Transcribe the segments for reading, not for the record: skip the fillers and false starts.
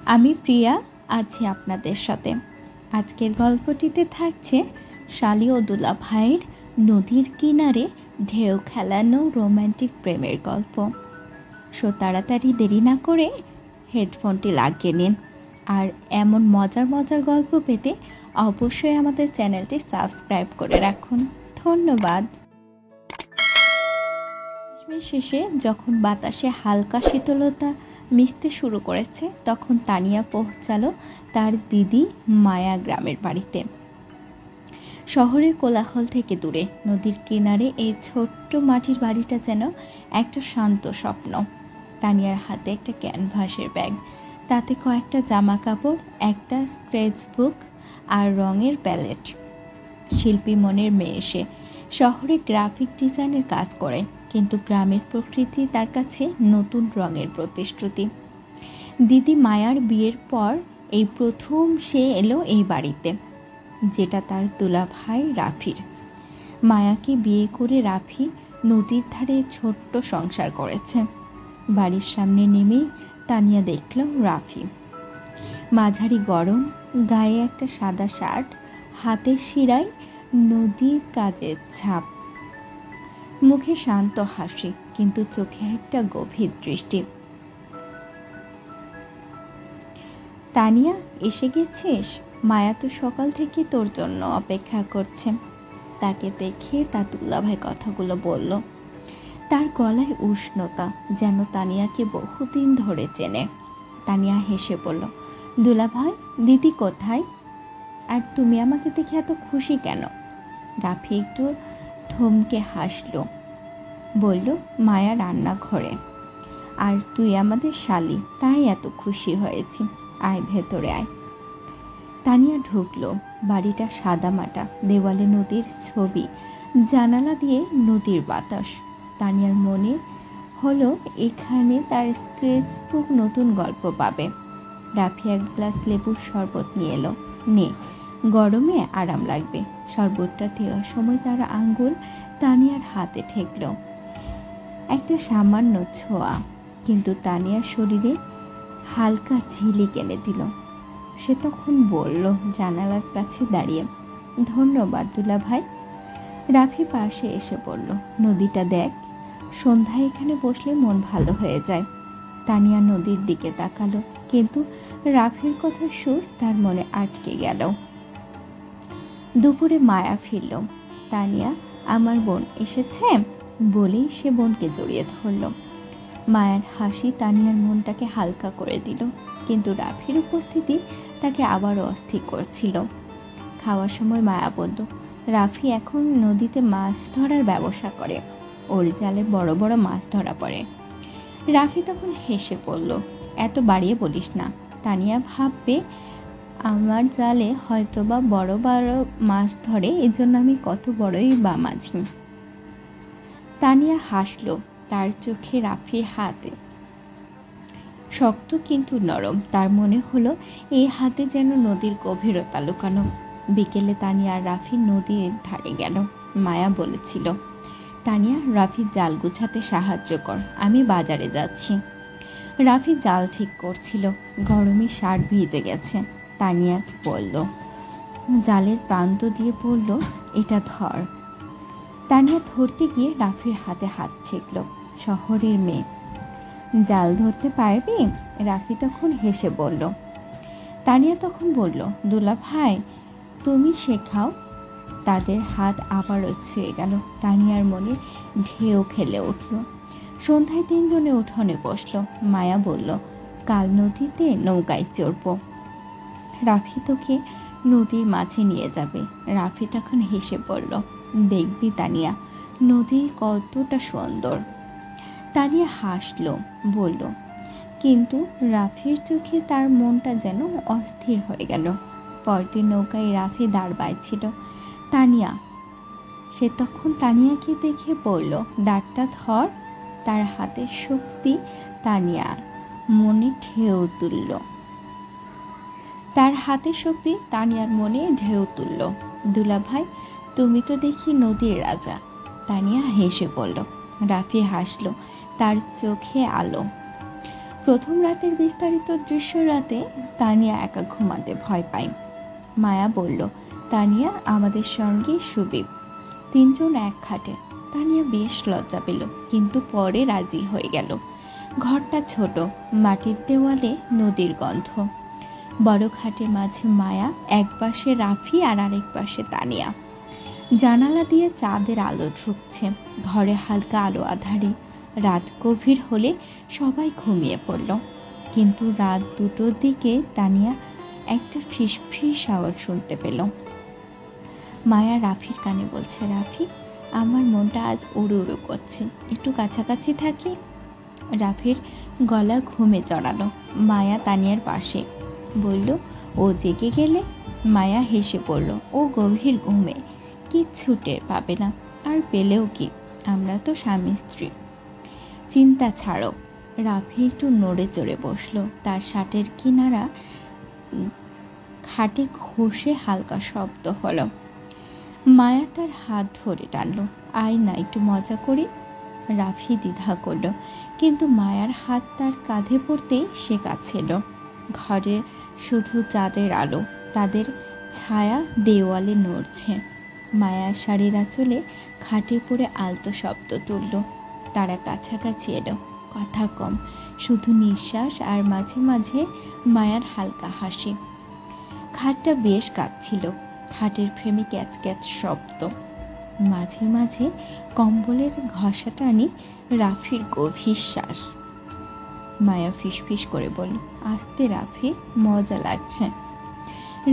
আমি প্রিয়া আছি আপনাদের সাথে। আজকের গল্পটিতে থাকছে শালি ও দুলা ভাইয়ের নদীর কিনারে ঢেউ খেলানো রোম্যান্টিক প্রেমের গল্প। সো তাড়াতাড়ি দেরি না করে হেডফোনটি লাগিয়ে নিন, আর এমন মজার মজার গল্প পেতে অবশ্যই আমাদের চ্যানেলটি সাবস্ক্রাইব করে রাখুন। ধন্যবাদ। শেষে যখন বাতাসে হালকা শীতলতা মিশতে শুরু করেছে, তখন তানিয়া পৌঁছালো তার দিদি মায়া গ্রামের বাড়িতে। শহরের কোলাহল থেকে দূরে নদীর কিনারে এই ছোট্ট মাটির বাড়িটা যেন একটা শান্ত স্বপ্ন। তানিয়ার হাতে একটা ক্যানভাসের ব্যাগ, তাতে কয়েকটা জামা কাপড়, একটা স্কেচ বুক আর রঙের প্যালেট। শিল্পী মনের মেয়ে এসে শহরে গ্রাফিক ডিজাইনের কাজ করে, কিন্তু গ্রামের প্রকৃতি তার কাছে নতুন রঙের প্রতিশ্রুতি। দিদি মায়ার বিয়ের পর এই প্রথম সে এলো এই বাড়িতে, যেটা তার দুলা ভাই রাফির। মায়াকে বিয়ে করে রাফি নদীর ধারে ছোট্ট সংসার করেছে। বাড়ির সামনে নেমেই তানিয়া দেখল রাফি। মাঝারি গরম, গায়ে একটা সাদা শার্ট, হাতের শিরায় নদীর কাজের ছাপ, মুখে শান্ত হাসি, কিন্তু চোখে একটা গভীর দৃষ্টি। তানিয়া, এসে গেছিস? মায়া তো সকাল থেকে তোর জন্য অপেক্ষা করছে। তাকে দেখে তার দুলাভাই কথাগুলো বলল। তার গলায় উষ্ণতা, যেন তানিয়াকে বহুদিন ধরে চেনে। তানিয়া হেসে বলল, দুলাভাই, দিদি কোথায়? আর তুমি আমাকে দেখে এত খুশি কেন? রাফি একটু থমকে হাসল, বলল, মায়া রান্নাঘরে, আর তুই আমাদের শালি, তাই এত খুশি হয়েছি। আয়, ভেতরে আয়। তানিয়া ঢুকলো। বাড়িটা সাদামাটা, দেওয়ালে নদীর ছবি, জানালা দিয়ে নদীর বাতাস। তানিয়ার মনে হলো এখানে তার স্কেচ বুক নতুন গল্প পাবে। রাফি এক গ্লাস লেবুর শরবত নিয়ে এলো। নে, গরমে আরাম লাগবে। শরবতটা দেওয়ার সময় তার আঙ্গুল তানিয়ার হাতে ঠেকল। একটা সামান্য ছোঁয়া, কিন্তু তানিয়ার শরীরে হালকা ঝিলিক এনে দিল। সে তখন বলল জানালার কাছে দাঁড়িয়ে, ধন্যবাদ দুলা ভাই। রাফি পাশে এসে বলল, নদীটা দেখ, সন্ধ্যায় এখানে বসলে মন ভালো হয়ে যায়। তানিয়া নদীর দিকে তাকালো, কিন্তু রাফির কথা সুর তার মনে আটকে গেল। দুপুরে মায়া ফিরল। তানিয়া, আমার বোন এসেছে বলেই সে বোনকে জড়িয়ে ধরল। মায়ার হাসি তানিয়ার মনটাকে হালকা করে দিল, কিন্তু রাফির উপস্থিতি তাকে আবারও অস্থির করছিল। খাওয়ার সময় মায়া বলল, রাফি এখন নদীতে মাছ ধরার ব্যবসা করে, ওর জালে বড় বড় মাছ ধরা পড়ে। রাফি তখন হেসে পড়ল, এত বাড়িয়ে বলিস না। তানিয়া ভাববে আমার জালে হয়তোবা বড় বড় মাছ ধরে, এজন্য আমি কত বড়ই বা মাঝি। তানিয়া হাসলো। তার চোখে রাফির হাতে শক্ত কিন্তু নরম। তার মনে হলো এই হাতে যেন নদীর গভীরতা লুকানো। বিকেলে তানিয়া আর রাফি নদীর ধারে গেল। মায়া বলেছিল, তানিয়া, রাফির জাল গুছাতে সাহায্য কর, আমি বাজারে যাচ্ছি। রাফি জাল ঠিক করছিল। গরমে শার্ট ভিজে গেছে। তানিয়া বলল, জালের প্রান্ত দিয়ে বলল, এটা ধর। তানিয়া ধরতে গিয়ে রাফির হাতে হাত ঠেকল। শহরের মেয়ে, জাল ধরতে পারবি? রাফি তখন হেসে বলল। তানিয়া তখন বলল, দুলা ভাই, তুমি শেখাও। তাদের হাত আবারও ছুঁয়ে গেল। তানিয়ার মনে ঢেউ খেলে উঠল। সন্ধ্যায় তিনজনে উঠোনে বসল। মায়া বলল, কাল নদীতে নৌকায় চড়ব। রাফি তোকে নদীর মাঝে নিয়ে যাবে। রাফি তখন হেসে বলল, দেখবি তানিয়া, নদী কতটা সুন্দর। তানিয়া হাসল, বলল, কিন্তু রাফির চোখে তার মনটা যেন অস্থির হয়ে গেল। পরদিন নৌকায় রাফি দাঁড় বাইছিল। তানিয়া, সে তখন তানিয়াকে দেখে বলল, দাঁড়টা ধর। তার হাতের শক্তি তানিয়ার মনে ঢেউ তুলল। দুলা ভাই, তুমি তো দেখি নদীর রাজা। তানিয়া হেসে বলল। রাফি হাসল, তার চোখে আলো। প্রথম রাতের বিস্তারিত দৃশ্য রাতে তানিয়া একা ঘুমাতে ভয় পায়। মায়া বলল, তানিয়া আমাদের সঙ্গে শুবে। তিনজন এক খাটে। তানিয়া বেশ লজ্জা পেল, কিন্তু পরে রাজি হয়ে গেল। ঘরটা ছোট, মাটির দেওয়ালে নদীর গন্ধ। বড় খাটে মাঝে মায়া, এক পাশে রাফি আর আরেক পাশে তানিয়া। জানালা দিয়ে চাঁদের আলো ঢুকছে, ঘরে হালকা আলো আধারে। রাত গভীর হলে সবাই ঘুমিয়ে পড়ল, কিন্তু রাত 2টোর দিকে তানিয়া একটা ফিসফিস আওয়াজ শুনতে পেল। মায়া রাফির কানে বলছে, রাফি, আমার মনটা আজ উড়ু উড়ু করছে, একটু কাছাকাছি থাকি। রাফির গলা ঘুমে চড়ালো। মায়া তানিয়ার পাশে বলল, ও জেগে গেলে? মায়া হেসে পড়ল, ও গভীর ঘুমে, কিচ্ছু টের পাবে না। আর পেলেও কি, আমরা তো স্বামী স্ত্রী। চিন্তা ছাড়ো। রাফি একটু নড়ে চড়ে বসলো। তার শার্টের কিনারা খাটে ঘষে হালকা শব্দ হলো। মায়া তার হাত ধরে টানলো, আয় না একটু মজা করি। রাফি দ্বিধা করল, কিন্তু মায়ার হাত তার কাঁধে পড়তেই সে কাছেল। ঘরে শুধু চাঁদের আলো, তাদের ছায়া দেওয়ালে নড়ছে। মায়ার শাড়ির আঁচলে খাটে পড়ে আলতো শব্দ তুলল। তারা কাছাকাছি এলো, কথা কম, শুধু নিঃশ্বাস আর মাঝে মাঝে মায়ার হালকা হাসি। খাটটা বেশ কাঁপছিল, খাটের ফ্রেমে ক্যাচ ক্যাচ শব্দ। মাঝে মাঝে কম্বলের ঘষা টানি, রাফির গভীর শ্বাস। মায়া ফিসফিস করে বলল, আস্তে রাফি, মজা লাগছে।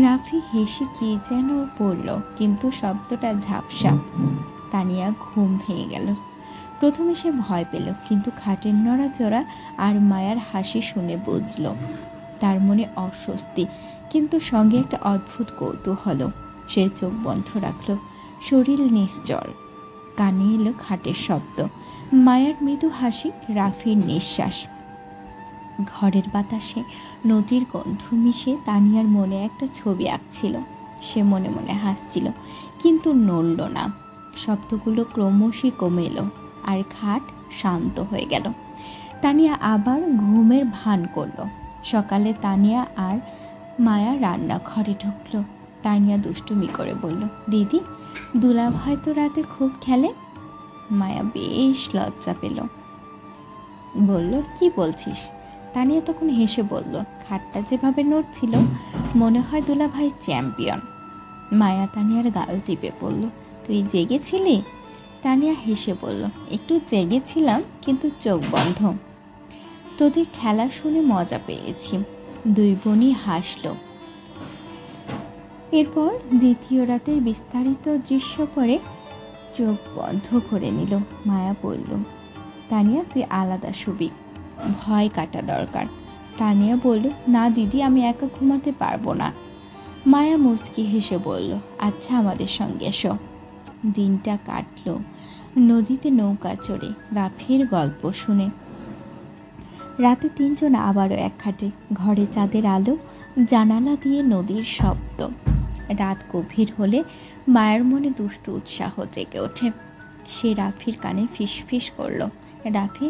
রাফি হেসে কি যেন বলল, কিন্তু শব্দটা ঝাপসা। তানিয়া ঘুম ভেঙে গেল। প্রথমে সে ভয় পেল, কিন্তু খাটের নড়াচড়া আর মায়ার হাসি শুনে বুঝল তার মনে অস্বস্তি, কিন্তু সঙ্গে একটা অদ্ভুত কৌতূহল। সে চোখ বন্ধ রাখল, শরীর নিশ্চল। কানে এলো খাটের শব্দ, মায়ার মৃদু হাসি, রাফির নিঃশ্বাস। ঘরের বাতাসে নদীর গন্ধ মিশে তানিয়ার মনে একটা ছবি আঁকছিল। সে মনে মনে হাসছিল, কিন্তু নড়ল না। শব্দগুলো ক্রমশই কমে এলো, আর খাট শান্ত হয়ে গেল। তানিয়া আবার ঘুমের ভান করলো। সকালে তানিয়া আর মায়া রান্নাঘরে ঢুকলো। তানিয়া দুষ্টুমি করে বলল, দিদি, দুলাভাই তো রাতে খুব খেলে। মায়া বেশ লজ্জা পেল, বলল, কি বলছিস? তানিয়া তখন হেসে বলল, খাটটা যেভাবে নড়ছিল, মনে হয় দুলাভাই চ্যাম্পিয়ন। মায়া তানিয়ার গাল টিপে বলল, তুই জেগেছিলি? তানিয়া হেসে বলল, একটু জেগেছিলাম, কিন্তু চোখ বন্ধ। তোদের খেলা শুনে মজা পেয়েছি। দুই বোনই হাসল। এরপর দ্বিতীয় রাতের বিস্তারিত দৃশ্য পরে চোখ বন্ধ করে নিল। মায়া বলল, তানিয়া, তুই আলাদা শুবি, ভয় কাটা দরকার। তানিয়া বলল, না দিদি, আমি একা ঘুমাতে পারবো না। মায়া মুচকি হেসে বলল, আচ্ছা, আমাদের সঙ্গে এসো। দিনটা কাটলো নদীতে নৌকা চড়ে, রাফির গল্প শুনে। রাতে তিনজন আবারও এক খাটে। ঘরে চাঁদের আলো, জানালা দিয়ে নদীর শব্দ। রাত গভীর হলে মায়ের মনে দুষ্টু উৎসাহ জেগে ওঠে। সে রাফির কানে ফিসফিস করল, রাফি,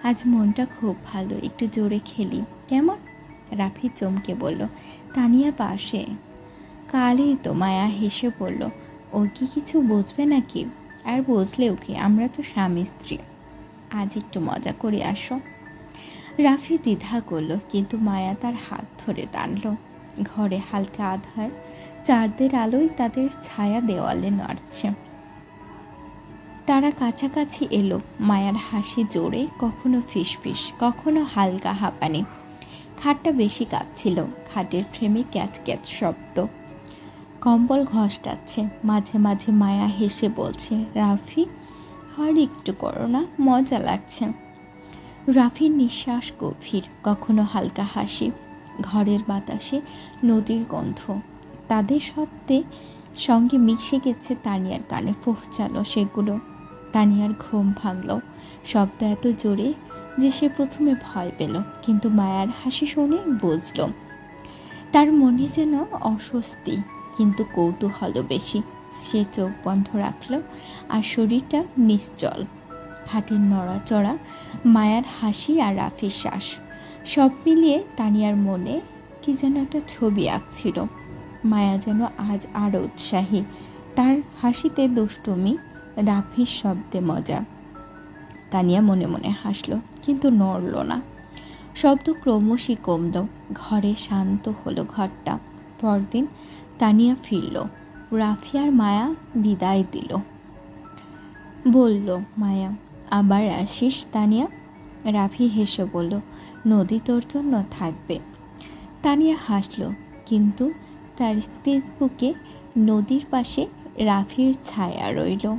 আজ মনটা খুব ভালো, একটু জোরে খেলি, কেমন? রাফি চমকে বলল, তানিয়া পাশে। কালই তো। মায়া হেসে বলল, ও কি কিছু বুঝবে নাকি? আর বুঝলেও কি, আমরা তো স্বামী স্ত্রী। আজ একটু মজা করে আসো। রাফি দ্বিধা করল, কিন্তু মায়া তার হাত ধরে টানল। ঘরে হালকা আধার, চাঁদের আলোয় তাদের ছায়া দেওয়ালে নাড়ছে। তারা কাছাকাছি এলো। মায়ার হাসি জোরে, কখনো ফিসফিস, কখনো হালকা হাঁপানি। খাটটা বেশি কাঁপছিল, খাটের ফ্রেমে ক্যাচ ক্যাচ শব্দ। কম্বল ঘষটাচ্ছে। মাঝে মাঝে মায়া হেসে বলছে, রাফি, আর একটু করো না, মজা লাগছে। রাফির নিঃশ্বাস গভীর, কখনো হালকা হাসি। ঘরের বাতাসে নদীর গন্ধ, তাদের শব্দে সঙ্গে মিশে গেছে। তানিয়ার কানে পৌঁছালো সেগুলো। তানিয়ার ঘুম ভাঙল। শব্দ এত জোরে যে সে প্রথমে ভয় পেল, কিন্তু মায়ার হাসি শুনে বুঝল তার মনে যেন অস্বস্তি, কিন্তু কৌতূহল বেশি। সে চোখ বন্ধ রাখল, আর শরীরটা নিশ্চল। খাটের নড়াচড়া, মায়ার হাসি আর রাফির শ্বাস। সব মিলিয়ে তানিয়ার মনে কি যেন একটা ছবি আঁকছিল। মায়া যেন আজ আরও উৎসাহী, তার হাসিতে দুষ্টুমি, রাফির শব্দে মজা। তানিয়া মনে মনে হাসল, কিন্তু নড়ল না। শব্দ ক্রমশই কমল, ঘরে শান্ত হলো ঘরটা। পরদিন তানিয়া ফিরল, রাফি আর মায়া বিদায় দিল। বলল মায়া, আবার আসিস তানিয়া। রাফি হেসে বলল, নদী তোর জন্য থাকবে। তানিয়া হাসল, কিন্তু তার স্কেচবুকে নদীর পাশে রাফির ছায়া রইল।